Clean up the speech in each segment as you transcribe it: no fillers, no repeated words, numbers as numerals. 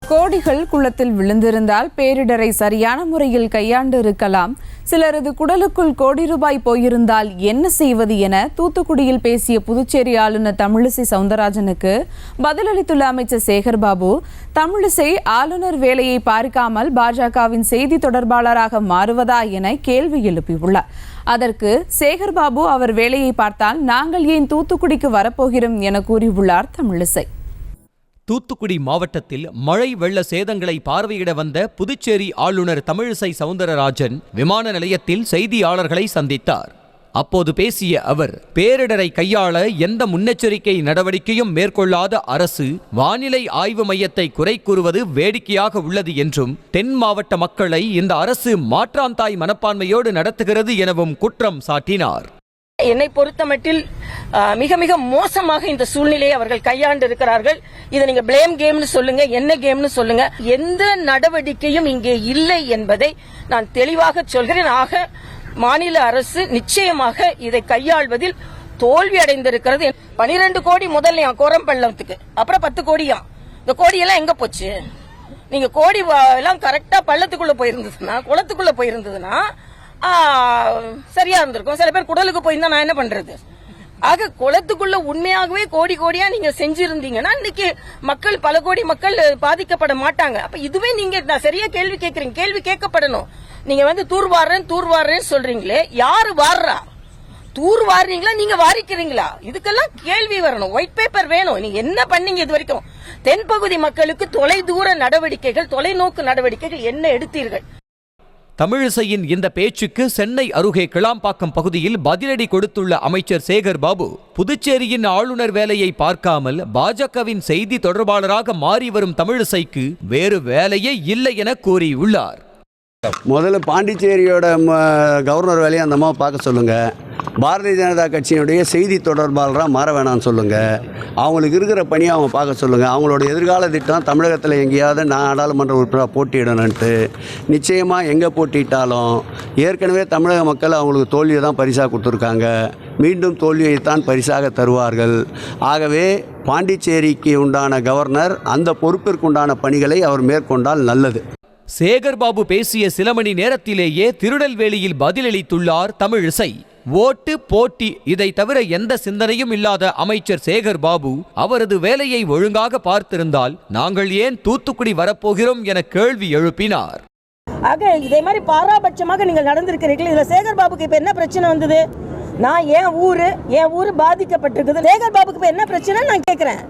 கோடிகள் குளத்தில் விழுந்திருந்தால் பேரிடரை சரியான முறையில் கையாண்டு இருக்கலாம். சிலரது குடலுக்குள் கோடி ரூபாய் போயிருந்தால் என்ன செய்வது என தூத்துக்குடியில் பேசிய புதுச்சேரி ஆளுநர் தமிழிசை சவுந்தரராஜனுக்கு பதிலளித்துள்ள அமைச்சர் சேகர்பாபு, தமிழிசை ஆளுநர் வேலையை பார்க்காமல் பாஜகவின் செய்தி தொடர்பாளராக மாறுவதா என கேள்வி எழுப்பியுள்ளார். அதற்கு சேகர்பாபு, அவர் வேலையை பார்த்தால் நாங்கள் ஏன் தூத்துக்குடிக்கு வரப்போகிறோம் என கூறியுள்ளார் தமிழிசை. தூத்துக்குடி மாவட்டத்தில் மழை வெள்ள சேதங்களை பார்வையிட வந்த புதுச்சேரி ஆளுநர் தமிழிசை சவுந்தரராஜன் விமான நிலையத்தில் செய்தியாளர்களை சந்தித்தார். அப்போது பேசிய அவர், பேரிடரை கையாள எந்த முன்னெச்சரிக்கை நடவடிக்கையும் மேற்கொள்ளாத அரசு வானிலை ஆய்வு மையத்தை குறை கூறுவது வேடிக்கையாக உள்ளது என்றும், தென் மாவட்ட மக்களை இந்த அரசு மாற்றாந்தாய் மனப்பான்மையோடு நடத்துகிறது எனவும் குற்றம் சாட்டினார். என்னை பொறுத்தமட்டில் மிக மிக மோசமாக இந்த சூழ்நிலையை அவர்கள் கையாண்டு இருக்கிறார்கள். இதை நீங்க பிளேம் கேம்னு சொல்லுங்க, என்ன கேம்னு சொல்லுங்க, எந்த நடவடிக்கையும் இங்கே இல்லை என்பதை நான் தெளிவாக சொல்கிறேன். ஆக மாநில அரசு நிச்சயமாக இதை கையாள்வதில் தோல்வி அடைந்திருக்கிறது. 12 கோடி முதல்ல கோரம்பள்ளத்துக்கு, அப்புறம் 10 கோடியா. இந்த கோடியெல்லாம் எங்க போச்சு? நீங்க கோடி எல்லாம் கரெக்டா பள்ளத்துக்குள்ள போயிருந்ததுன்னா, குளத்துக்குள்ள போயிருந்ததுன்னா சரியா இருந்திருக்கும். சில பேர் குடலுக்கு போயிருந்தா நான் என்ன பண்றது? ஆக குளத்துக்குள்ள உண்மையாகவே கோடி கோடியா நீங்க செஞ்சிருந்தீங்கன்னா இன்னைக்கு மக்கள், பல கோடி மக்கள் பாதிக்கப்பட மாட்டாங்க. அப்ப இதுவே நீங்க நான் சரியா கேள்வி கேட்கறீங்க, கேள்வி கேட்கப்படணும். நீங்க தூர்வாடுறேன்னு சொல்றீங்களே, யாரு வாடுறா? தூர் வாடுறீங்களா, நீங்க வாரிக்கிறீங்களா? இதுக்கெல்லாம் கேள்வி வரணும், ஒயிட் பேப்பர் வேணும். நீங்க என்ன பண்ணீங்க இது வரைக்கும்? தென்பகுதி மக்களுக்கு தொலைதூர நடவடிக்கைகள், தொலைநோக்கு நடவடிக்கைகள் என்ன எடுத்தீர்கள்? தமிழிசையின் இந்த பேச்சுக்கு சென்னை அருகே கிளாம்பாக்கம் பகுதியில் பதிலடி கொடுத்துள்ள அமைச்சர் சேகர்பாபு, புதுச்சேரியின் ஆளுநர் வேலையை பார்க்காமல் பாஜகவின் செய்தி தொடர்பாளராக மாறி வரும் தமிழிசைக்கு வேறு வேலையே இல்லை என கூறியுள்ளார். முதல்ல பாண்டிச்சேரியோட கவர்னர் வேலையை அந்த அம்மா பார்க்க சொல்லுங்கள். பாரதிய ஜனதா கட்சியினுடைய செய்தி தொடர்பாளராக மாற வேணாம்னு சொல்லுங்கள். அவங்களுக்கு இருக்கிற பணியை அவங்க பார்க்க சொல்லுங்கள். அவங்களோட எதிர்கால திட்டம் தமிழகத்தில் எங்கேயாவது நாடாளுமன்ற உறுப்பினராக போட்டியிடணுன்ட்டு. நிச்சயமாக எங்கே போட்டிட்டாலும் ஏற்கனவே தமிழக மக்கள் அவங்களுக்கு தோல்வியை தான் பரிசாக கொடுத்துருக்காங்க. மீண்டும் தோல்வியைத்தான் பரிசாக தருவார்கள். ஆகவே பாண்டிச்சேரிக்கு உண்டான கவர்னர் அந்த பொறுப்பிற்குண்டான பணிகளை அவர் மேற்கொண்டால் நல்லது. சேகர்பாபு பேசிய சில மணி நேரத்திலேயே திருநெல்வேலியில் பதிலளித்துள்ளார் தமிழிசை. ஓட்டு, போட்டி, இதை தவிர எந்த சிந்தனையும் இல்லாத அமைச்சர் சேகர்பாபு அவரது வேலையை ஒழுங்காக பார்த்திருந்தால் நாங்கள் ஏன் தூத்துக்குடி வரப்போகிறோம் என கேள்வி எழுப்பினார். ஆக இதே மாதிரி பாராபட்சமாக நீங்கள் நடந்திருக்கிறீர்கள். இதுல சேகர்பாபுக்கு இப்ப என்ன பிரச்சனை வந்தது? நான் என் ஊரு பாதிக்கப்பட்டிருக்குது. சேகர்பாபுக்கு இப்ப என்ன பிரச்சனை நான் கேட்கிறேன்.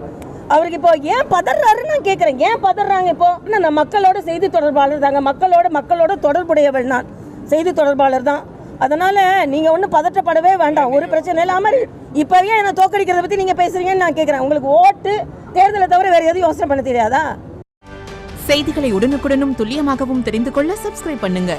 அவருக்கு இப்போ ஏன் பதறாருன்னு நான் கேட்கிறேன். ஏன் பதறாங்க? இப்போ நான் மக்களோட செய்தி தொடர்பாளர் தாங்க, மக்களோட தொடர்புடையவள். நான் செய்தி தொடர்பாளர் தான். அதனால நீங்க ஒன்றும் பதற்றப்படவே வேண்டாம். ஒரு பிரச்சனை இல்லாமல் இப்பவே என்ன தோக்கடிக்கிறத பத்தி நீங்க பேசுறீங்கன்னு நான் கேட்கிறேன். உங்களுக்கு ஓட்டு, தேர்தலை தவிர வேற எதுவும் யோசனை பண்ண தெரியாதா? செய்திகளை உடனுக்குடனும் துல்லியமாகவும் தெரிந்து கொள்ள சப்ஸ்கிரைப் பண்ணுங்க.